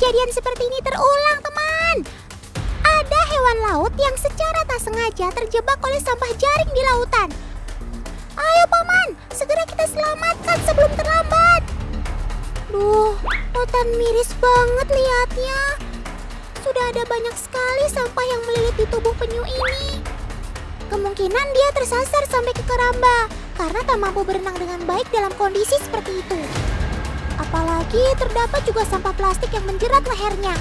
kejadian seperti ini terulang, teman. Ada hewan laut yang secara tak sengaja terjebak oleh sampah jaring di lautan. Ayo paman, segera kita selamatkan sebelum terlambat. Duh, lautan miris banget lihatnya. Sudah ada banyak sekali sampah yang melilit di tubuh penyu ini. Kemungkinan dia tersasar sampai ke keramba karena tak mampu berenang dengan baik dalam kondisi seperti itu. Apalagi terdapat juga sampah plastik yang menjerat lehernya.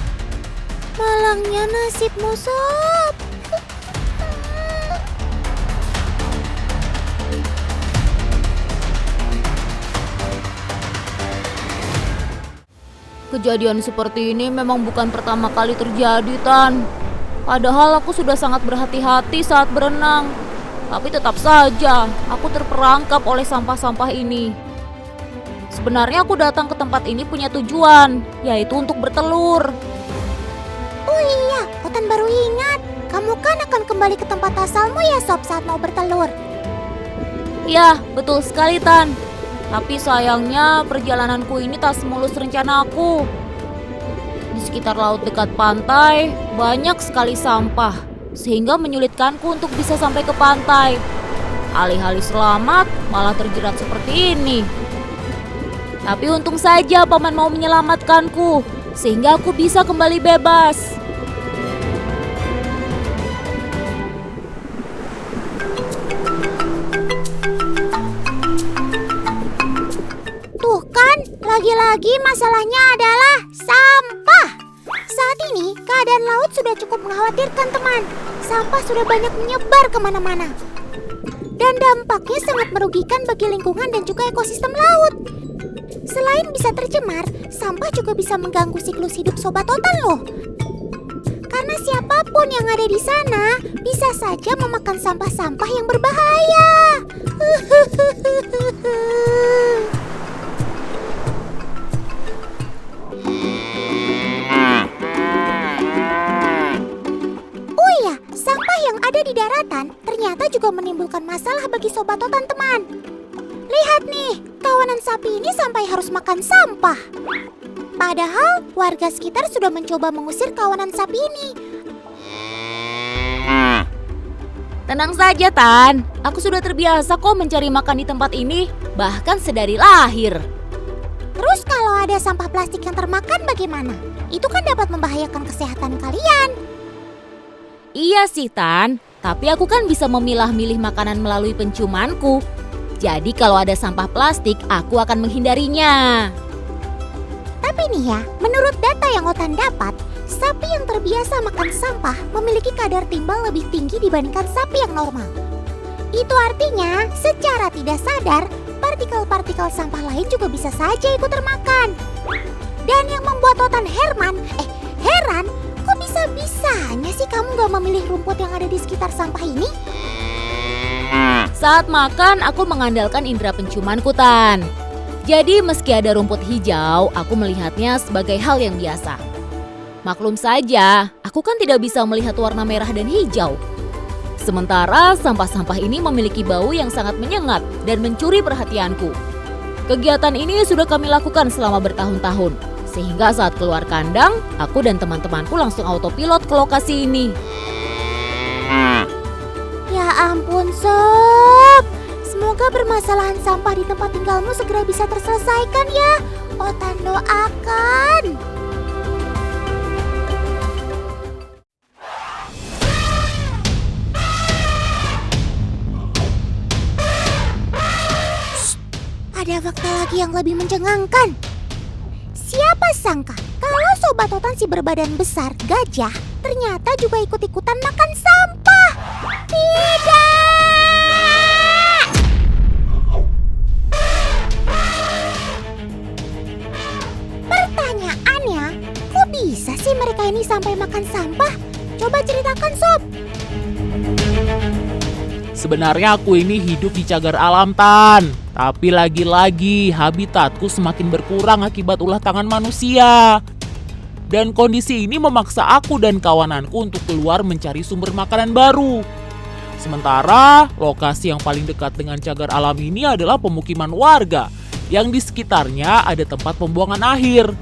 Malangnya nasibmu, Sob. Kejadian seperti ini memang bukan pertama kali terjadi, Tan. Padahal aku sudah sangat berhati-hati saat berenang. Tapi tetap saja aku terperangkap oleh sampah-sampah ini. Sebenarnya aku datang ke tempat ini punya tujuan, yaitu untuk bertelur. Oh iya, Otan baru ingat. Kamu kan akan kembali ke tempat asalmu ya, Sob, saat mau bertelur. Ya, betul sekali, Tan. Tapi sayangnya perjalananku ini tak semulus rencanaku. Di sekitar laut dekat pantai, banyak sekali sampah, sehingga menyulitkanku untuk bisa sampai ke pantai. Alih-alih selamat, malah terjerat seperti ini. Tapi untung saja paman mau menyelamatkanku, sehingga aku bisa kembali bebas. Tuh kan, lagi-lagi masalahnya adalah sampah. Saat ini, keadaan laut sudah cukup mengkhawatirkan, teman. Sampah sudah banyak menyebar kemana-mana. Dan dampaknya sangat merugikan bagi lingkungan dan juga ekosistem laut. Selain bisa tercemar, sampah juga bisa mengganggu siklus hidup Sobat Otan loh. Karena siapapun yang ada di sana bisa saja memakan sampah-sampah yang berbahaya. Oh iya, sampah yang ada di daratan ternyata juga menimbulkan masalah bagi Sobat Otan, teman. Lihat nih, kawanan sapi ini sampai harus makan sampah. Padahal warga sekitar sudah mencoba mengusir kawanan sapi ini. Tenang saja, Tan. Aku sudah terbiasa kok mencari makan di tempat ini, bahkan sedari lahir. Terus kalau ada sampah plastik yang termakan bagaimana? Itu kan dapat membahayakan kesehatan kalian. Iya sih, Tan. Tapi aku kan bisa memilah-milih makanan melalui penciumanku. Jadi kalau ada sampah plastik, aku akan menghindarinya. Tapi nih ya, menurut data yang Otan dapat, sapi yang terbiasa makan sampah memiliki kadar timbal lebih tinggi dibandingkan sapi yang normal. Itu artinya, secara tidak sadar, partikel-partikel sampah lain juga bisa saja ikut termakan. Dan yang membuat Otan heran, kok bisa-bisanya sih kamu gak memilih rumput yang ada di sekitar sampah ini? Saat makan, aku mengandalkan indera penciumanku, Tan. Jadi meski ada rumput hijau, aku melihatnya sebagai hal yang biasa. Maklum saja, aku kan tidak bisa melihat warna merah dan hijau. Sementara sampah-sampah ini memiliki bau yang sangat menyengat dan mencuri perhatianku. Kegiatan ini sudah kami lakukan selama bertahun-tahun, sehingga saat keluar kandang, aku dan teman-temanku langsung autopilot ke lokasi ini. Ya ampun, Sob. Semoga permasalahan sampah di tempat tinggalmu segera bisa terselesaikan ya. Otan doakan. Shh, ada fakta lagi yang lebih mencengangkan. Siapa sangka kalau Sobat Otan si berbadan besar, gajah, ternyata juga ikut-ikutan makan sampah. Tidak! Pertanyaannya, kok bisa sih mereka ini sampai makan sampah? Coba ceritakan, Sob. Sebenarnya aku ini hidup di cagar alam, Tan. Tapi lagi-lagi habitatku semakin berkurang akibat ulah tangan manusia. Dan kondisi ini memaksa aku dan kawananku untuk keluar mencari sumber makanan baru. Sementara lokasi yang paling dekat dengan cagar alam ini adalah pemukiman warga yang di sekitarnya ada tempat pembuangan akhir.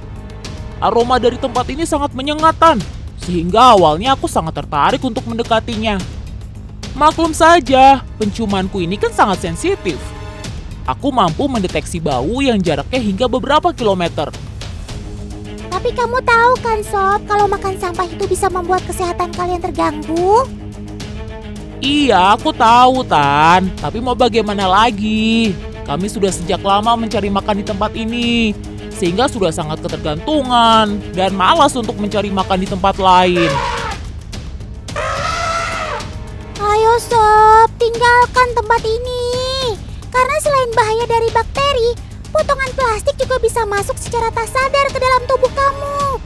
Aroma dari tempat ini sangat menyengat, Tan. Sehingga awalnya aku sangat tertarik untuk mendekatinya. Maklum saja, penciumanku ini kan sangat sensitif. Aku mampu mendeteksi bau yang jaraknya hingga beberapa kilometer. Tapi kamu tahu kan Sob, kalau makan sampah itu bisa membuat kesehatan kalian terganggu? Iya, aku tahu, Tan. Tapi mau bagaimana lagi? Kami sudah sejak lama mencari makan di tempat ini. Sehingga sudah sangat ketergantungan dan malas untuk mencari makan di tempat lain. Ayo Sob, tinggalkan tempat ini. Karena selain bahaya dari bakteri, potongan plastik juga bisa masuk secara tak sadar ke dalam tubuh kamu.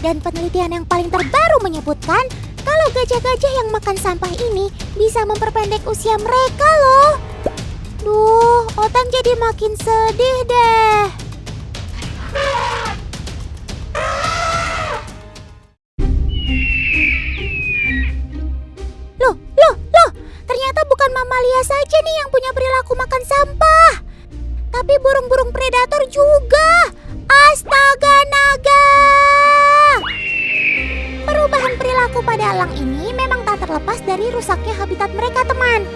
Dan penelitian yang paling terbaru menyebutkan kalau gajah-gajah yang makan sampah ini bisa memperpendek usia mereka loh. Duh, Otan jadi makin sedih deh. Loh, ternyata bukan mamalia saja nih yang punya perilaku makan sampah. Tapi burung-burung predator juga. Astaga naga! Perubahan perilaku pada elang ini memang tak terlepas dari rusaknya habitat mereka, teman.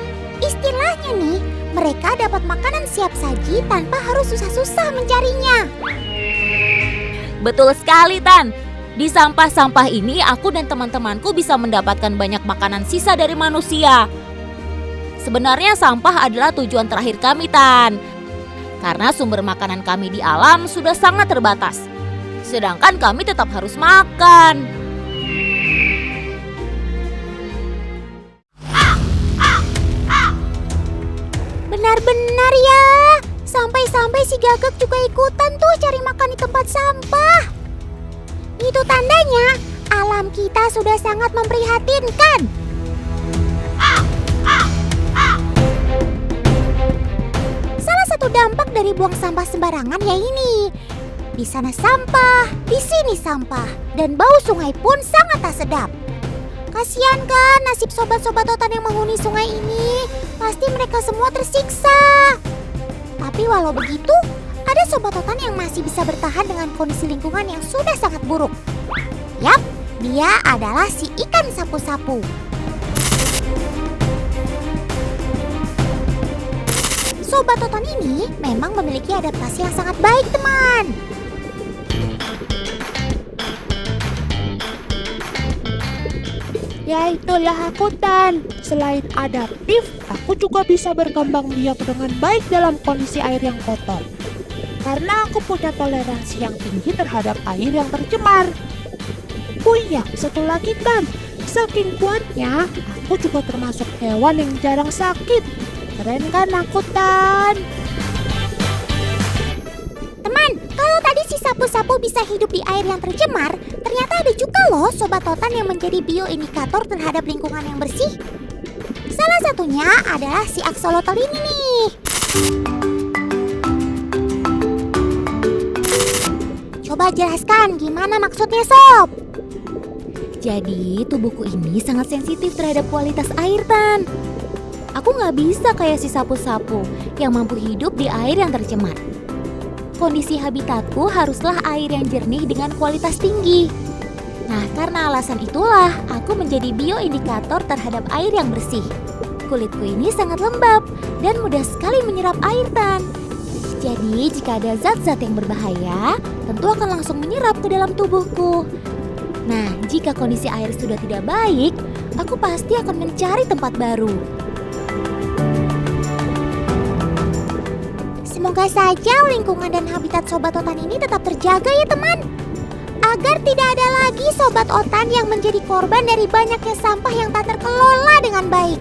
Istilahnya nih, mereka dapat makanan siap saji tanpa harus susah-susah mencarinya. Betul sekali, Tan. Di sampah-sampah ini aku dan teman-temanku bisa mendapatkan banyak makanan sisa dari manusia. Sebenarnya sampah adalah tujuan terakhir kami, Tan. Karena sumber makanan kami di alam sudah sangat terbatas. Sedangkan kami tetap harus makan. Benar-benar ya. Sampai-sampai si gagak juga ikutan tuh cari makan di tempat sampah. Itu tandanya alam kita sudah sangat memprihatinkan. Salah satu dampak dari buang sampah sembarangan ya ini. Di sana sampah, di sini sampah, dan bau sungai pun sangat tak sedap. Kasian kan nasib sobat-sobat Otan yang menghuni sungai ini. Pasti mereka semua tersiksa. Tapi walau begitu, ada sobat Otan yang masih bisa bertahan dengan kondisi lingkungan yang sudah sangat buruk. Yap, dia adalah si ikan sapu-sapu. Sobat Otan ini memang memiliki adaptasi yang sangat baik, teman. Ya itulah aku, Tan. Selain adaptif, aku juga bisa berkembang biak dengan baik dalam kondisi air yang kotor. Karena aku punya toleransi yang tinggi terhadap air yang tercemar. Oh iya, satu lagi, Tan. Saking kuatnya, aku juga termasuk hewan yang jarang sakit. Keren kan aku, Tan? Teman, kalau tadi si sapu-sapu bisa hidup di air yang tercemar, ternyata ada juga loh sobat Otan yang menjadi bioindikator terhadap lingkungan yang bersih. Salah satunya adalah si aksolotl ini nih. Coba jelaskan gimana maksudnya, Sob? Jadi tubuhku ini sangat sensitif terhadap kualitas air, Tan. Aku nggak bisa kayak si sapu-sapu yang mampu hidup di air yang tercemar. Kondisi habitatku haruslah air yang jernih dengan kualitas tinggi. Nah, karena alasan itulah aku menjadi bioindikator terhadap air yang bersih. Kulitku ini sangat lembab dan mudah sekali menyerap air, Tan. Jadi, jika ada zat-zat yang berbahaya, tentu akan langsung menyerap ke dalam tubuhku. Nah, jika kondisi air sudah tidak baik, aku pasti akan mencari tempat baru. Semoga saja lingkungan dan habitat Sobat Otan ini tetap terjaga ya teman. Agar tidak ada lagi Sobat Otan yang menjadi korban dari banyaknya sampah yang tak terkelola dengan baik.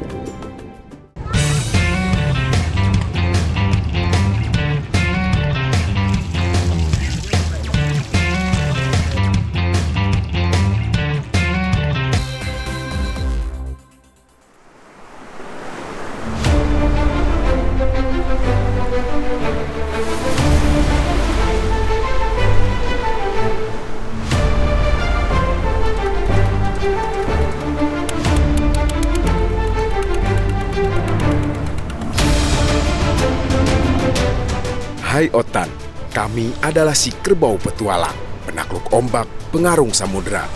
Hai Otan, kami adalah si kerbau petualang. penakluk ombak, pengarung samudera.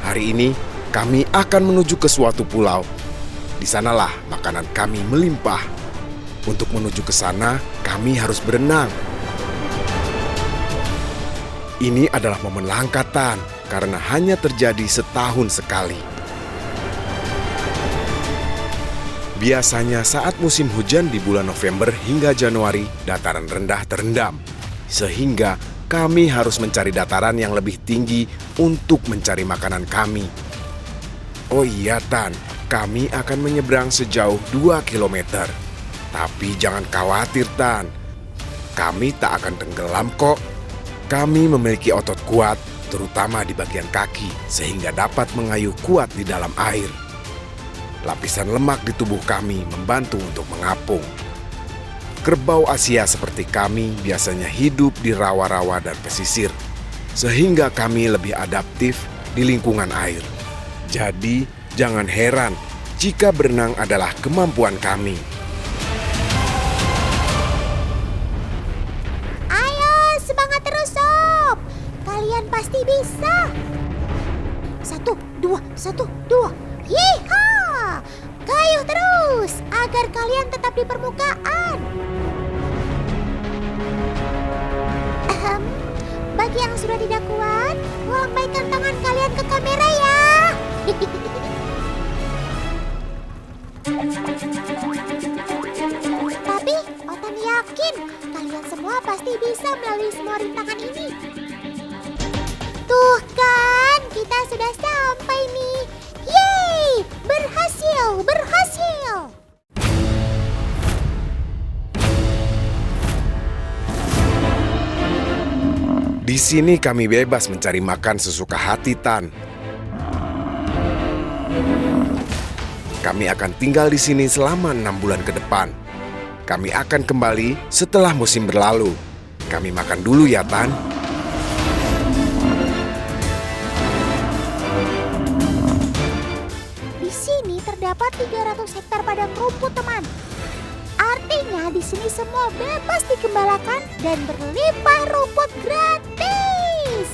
Hari ini kami akan menuju ke suatu pulau. Di sanalah makanan kami melimpah. Untuk menuju ke sana, kami harus berenang. Ini adalah momen langka, Tan, karena hanya terjadi setahun sekali. Biasanya saat musim hujan di bulan November hingga Januari, dataran rendah terendam. Sehingga kami harus mencari dataran yang lebih tinggi untuk mencari makanan kami. Oh iya, Tan, kami akan menyeberang sejauh 2 kilometer. Tapi jangan khawatir, Tan. Kami tak akan tenggelam kok. Kami memiliki otot kuat, terutama di bagian kaki, sehingga dapat mengayuh kuat di dalam air. Lapisan lemak di tubuh kami membantu untuk mengapung. Kerbau Asia seperti kami biasanya hidup di rawa-rawa dan pesisir, sehingga kami lebih adaptif di lingkungan air. Jadi, jangan heran jika berenang adalah kemampuan kami. Ayo, semangat terus, Sob. Kalian pasti bisa. 1, 2, 1, 2. Yeehaw! Gayuh terus agar kalian tetap di permukaan. Bagi yang sudah tidak kuat, lambaikan tangan kalian ke kamera ya. Tapi Otan yakin kalian semua pasti bisa melalui semua rintangan ini. Tuh kan, kita sudah sampai nih. Yeay, berhasil, berhasil. Di sini kami bebas mencari makan sesuka hati, Tan. Kami akan tinggal di sini selama 6 bulan ke depan. Kami akan kembali setelah musim berlalu. Kami makan dulu ya, Tan. Di sini terdapat 300 hektar padang rumput, teman. Artinya di sini semua bebas digembalakan dan berlimpah rumput gratis.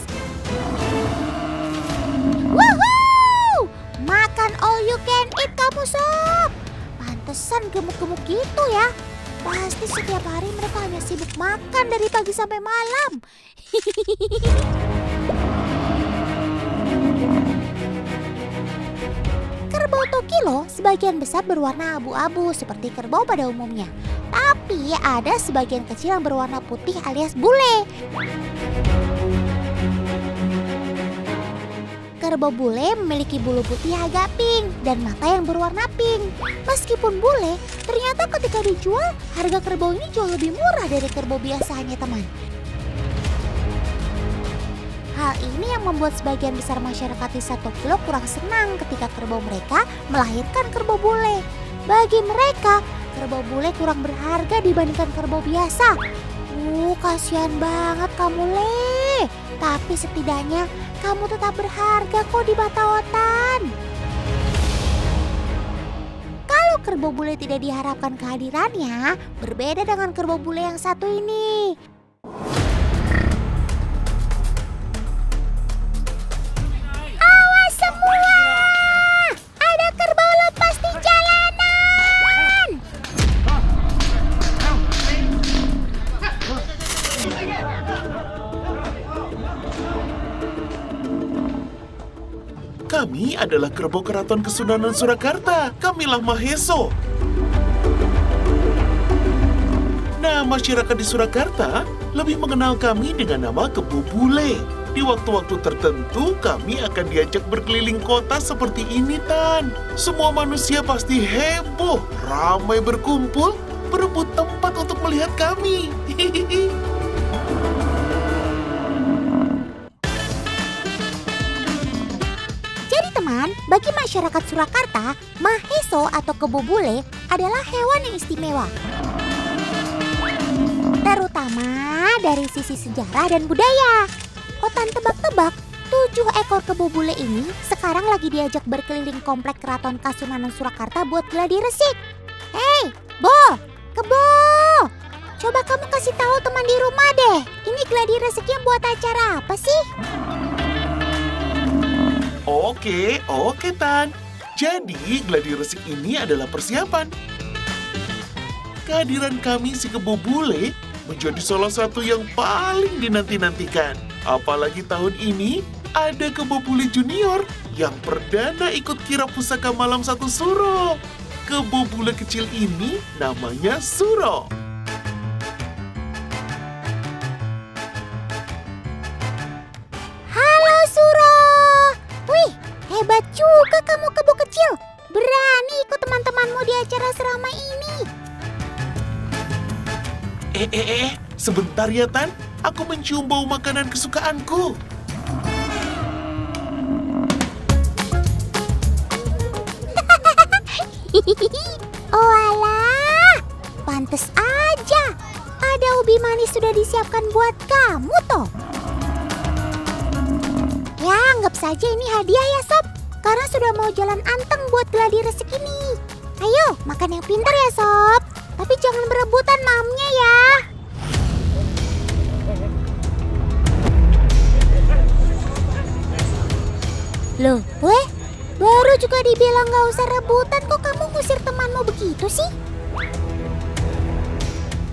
Woohoo! Makan all you can eat kamu, Sob. Pantesan gemuk-gemuk gitu ya. Pasti setiap hari mereka hanya sibuk makan dari pagi sampai malam. Kerbau Tokilo sebagian besar berwarna abu-abu seperti kerbau pada umumnya. Tapi ada sebagian kecil yang berwarna putih alias bule. Kerbau bule memiliki bulu putih agak pink dan mata yang berwarna pink. Meskipun bule, ternyata ketika dijual, harga kerbau ini jauh lebih murah dari kerbau biasanya, teman. Hal ini yang membuat sebagian besar masyarakat desa Tokilo kurang senang ketika kerbau mereka melahirkan kerbau bule. Bagi mereka, kerbau bule kurang berharga dibandingkan kerbau biasa. Kasihan banget kamu, Le. Tapi setidaknya kamu tetap berharga kok di mata Otan. Kalau kerbau bule tidak diharapkan kehadirannya, berbeda dengan kerbau bule yang satu ini. Kami adalah kerbau Keraton Kesunanan Surakarta. Kamilah Maheso. Nah, masyarakat di Surakarta lebih mengenal kami dengan nama Kebo Bule. Di waktu-waktu tertentu, kami akan diajak berkeliling kota seperti ini, Tan. Semua manusia pasti heboh, ramai berkumpul, berebut tempat untuk melihat kami. Bagi masyarakat Surakarta, Maheso atau Kebo Bule adalah hewan yang istimewa. Terutama dari sisi sejarah dan budaya. Otan tebak-tebak, 7 ekor Kebo Bule ini sekarang lagi diajak berkeliling komplek Keraton Kasunanan Surakarta buat gladi resik. Hei, Bo, Kebo! Coba kamu kasih tahu teman di rumah deh, ini gladi reseknya buat acara apa sih? Oke, Tan. Jadi, gladi resik ini adalah persiapan. Kehadiran kami si kebo bule menjadi salah satu yang paling dinanti-nantikan. Apalagi tahun ini ada kebo bule junior yang perdana ikut kirap pusaka malam 1 Suro. Kebo bule kecil ini namanya Suro. Halo Suro. Wih, hebat juga kamu kebo kecil. Berani ikut teman-temanmu di acara seramai ini. Sebentar ya Tan. Aku mencium bau makanan kesukaanku. Oh alah, pantes aja. Ada ubi manis sudah disiapkan buat kamu toh. Ya, anggap saja ini hadiah ya Sob. Karena sudah mau jalan anteng buat gladi resik ini. Ayo, makan yang pintar ya Sob. Tapi jangan berebutan mamnya ya. Loh, baru juga dibilang gak usah rebutan, kok kamu ngusir temanmu begitu sih?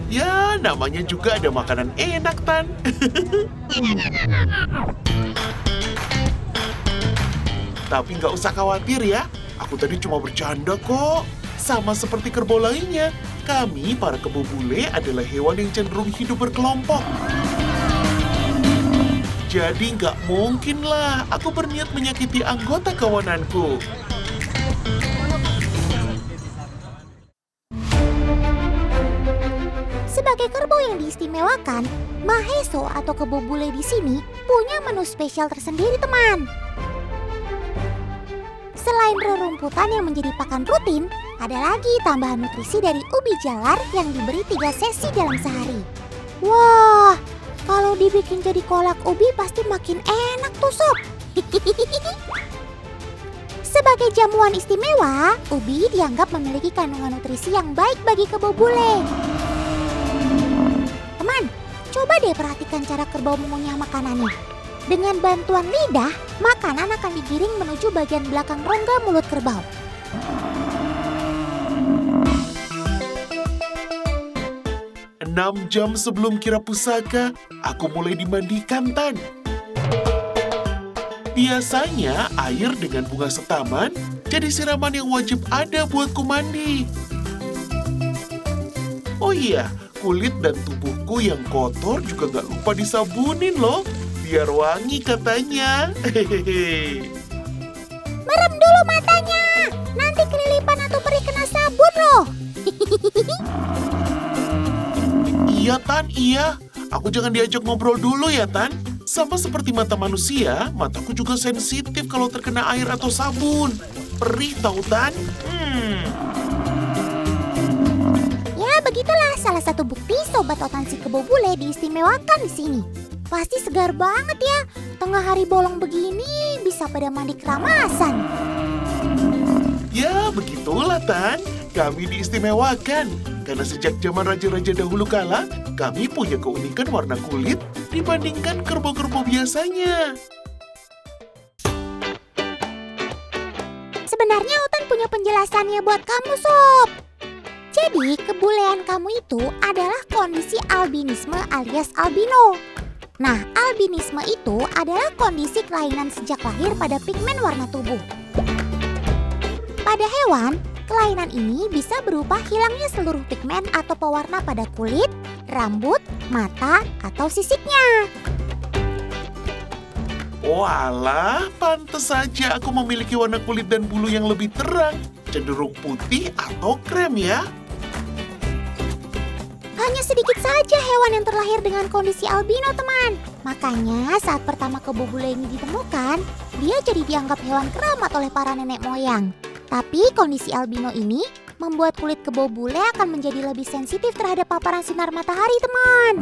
Ya, namanya juga ada makanan enak, Tan. Tapi nggak usah khawatir ya, aku tadi cuma bercanda kok. Sama seperti kerbau lainnya, kami para kebo bule adalah hewan yang cenderung hidup berkelompok. Jadi nggak mungkin lah aku berniat menyakiti anggota kawananku. Sebagai kerbau yang diistimewakan, Maheso atau kebo bule di sini punya menu spesial tersendiri, teman. Selain rerumputan yang menjadi pakan rutin, ada lagi tambahan nutrisi dari ubi jalar yang diberi 3 sesi dalam sehari. Wah, kalau dibikin jadi kolak ubi pasti makin enak tuh Sob. Sebagai jamuan istimewa, ubi dianggap memiliki kandungan nutrisi yang baik bagi kebo bule. Teman, coba deh perhatikan cara kerbau mengunyah makanannya. Dengan bantuan lidah, makanan akan digiring menuju bagian belakang rongga mulut kerbau. "6 jam sebelum kirap pusaka, aku mulai dimandikan, Tan. Biasanya air dengan bunga setaman jadi siraman yang wajib ada buatku mandi. Oh iya, kulit dan tubuhku yang kotor juga nggak lupa disabunin loh. Biar wangi katanya. Hehehe. Merem dulu matanya, nanti kelilipan atau perih kena sabun loh. Iya, Tan, iya. Aku jangan diajak ngobrol dulu ya, Tan. Sama seperti mata manusia, mataku juga sensitif kalau terkena air atau sabun. Perih tahu, Tan? Ya begitulah salah satu bukti sobat otansi kebo bule diistimewakan di sini. Pasti segar banget ya, tengah hari bolong begini bisa pada mandi keramasan. Ya, begitulah, Tan. Kami diistimewakan. Karena sejak zaman raja-raja dahulu kala, kami punya keunikan warna kulit dibandingkan kerbau-kerbau biasanya. Sebenarnya Otan punya penjelasannya buat kamu Sob. Jadi kebulean kamu itu adalah kondisi albinisme alias albino. Nah, albinisme itu adalah kondisi kelainan sejak lahir pada pigmen warna tubuh. Pada hewan, kelainan ini bisa berupa hilangnya seluruh pigmen atau pewarna pada kulit, rambut, mata, atau sisiknya. Oh alah, pantes saja aku memiliki warna kulit dan bulu yang lebih terang, cenderung putih atau krem ya. Hanya sedikit saja hewan yang terlahir dengan kondisi albino, teman. Makanya saat pertama kebo bule ini ditemukan, dia jadi dianggap hewan keramat oleh para nenek moyang. Tapi kondisi albino ini membuat kulit kebo bule akan menjadi lebih sensitif terhadap paparan sinar matahari, teman.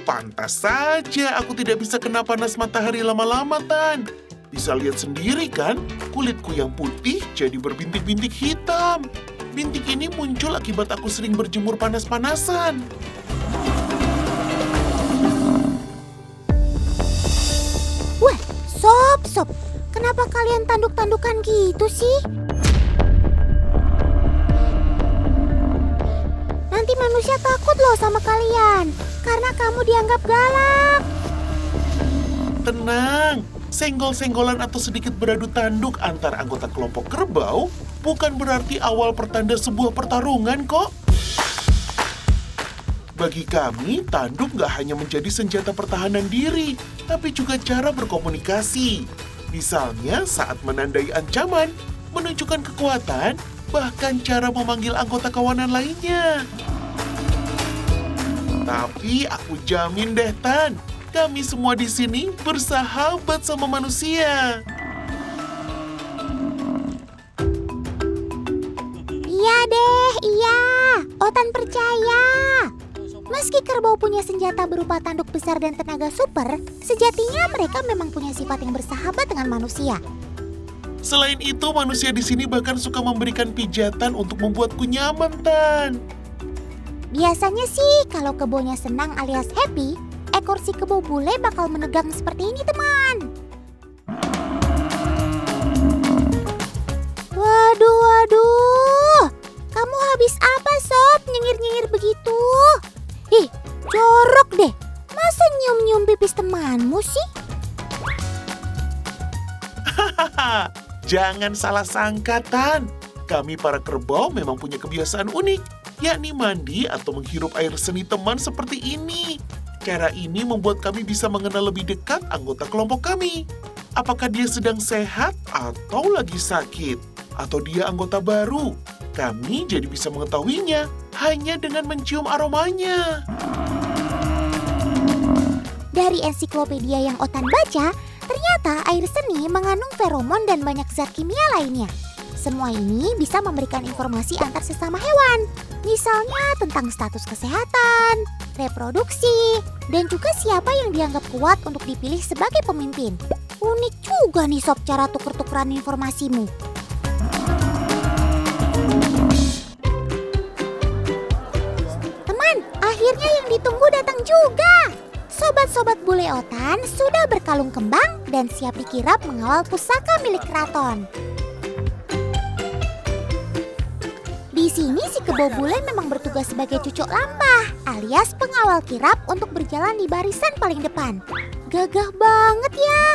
Pantas saja aku tidak bisa kena panas matahari lama-lama, Tan. Bisa lihat sendiri kan, kulitku yang putih jadi berbintik-bintik hitam. Bintik ini muncul akibat aku sering berjemur panas-panasan. Sob? Kenapa kalian tanduk-tandukan gitu sih? Nanti manusia takut loh sama kalian, karena kamu dianggap galak. Tenang, senggol-senggolan atau sedikit beradu tanduk antar anggota kelompok kerbau bukan berarti awal pertanda sebuah pertarungan kok. Bagi kami, tanduk nggak hanya menjadi senjata pertahanan diri, tapi juga cara berkomunikasi. Misalnya saat menandai ancaman, menunjukkan kekuatan, bahkan cara memanggil anggota kawanan lainnya. Tapi aku jamin deh, Tan, kami semua di sini bersahabat sama manusia. Iya deh, iya. Otan percaya. Meski kerbau punya senjata berupa tanduk besar dan tenaga super, sejatinya mereka memang punya sifat yang bersahabat dengan manusia. Selain itu, manusia di sini bahkan suka memberikan pijatan untuk membuatku nyaman, Tan. Biasanya sih kalau kebonya senang alias happy, ekor si kebo bule bakal menegang seperti ini, teman. Waduh. Kamu habis apa, Sob? Nyengir-nyengir begitu? Ih, jorok deh. Masa nyium-nyium pipis temanmu sih? Hahaha, jangan salah sangka, Tan. Kami para kerbau memang punya kebiasaan unik, yakni mandi atau menghirup air seni teman seperti ini. Cara ini membuat kami bisa mengenal lebih dekat anggota kelompok kami. Apakah dia sedang sehat atau lagi sakit? Atau dia anggota baru? Kami jadi bisa mengetahuinya hanya dengan mencium aromanya. Dari ensiklopedia yang Otan baca, ternyata air seni mengandung feromon dan banyak zat kimia lainnya. Semua ini bisa memberikan informasi antar sesama hewan. Misalnya tentang status kesehatan, reproduksi, dan juga siapa yang dianggap kuat untuk dipilih sebagai pemimpin. Unik juga nih Sob cara tuker-tukeran informasimu. Teman, akhirnya yang ditunggu datang juga. Sobat-sobat bule Otan sudah berkalung kembang dan siap dikirap mengawal pusaka milik keraton. Di sini si kebo bule memang bertugas sebagai cucuk lampah alias pengawal kirap untuk berjalan di barisan paling depan. Gagah banget ya.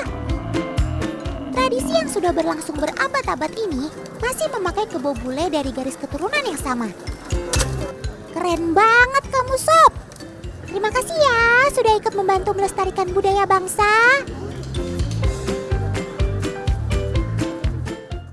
Tradisi yang sudah berlangsung berabad-abad ini masih memakai kebo bule dari garis keturunan yang sama. Keren banget kamu, Sob. Terima kasih ya sudah ikut membantu melestarikan budaya bangsa.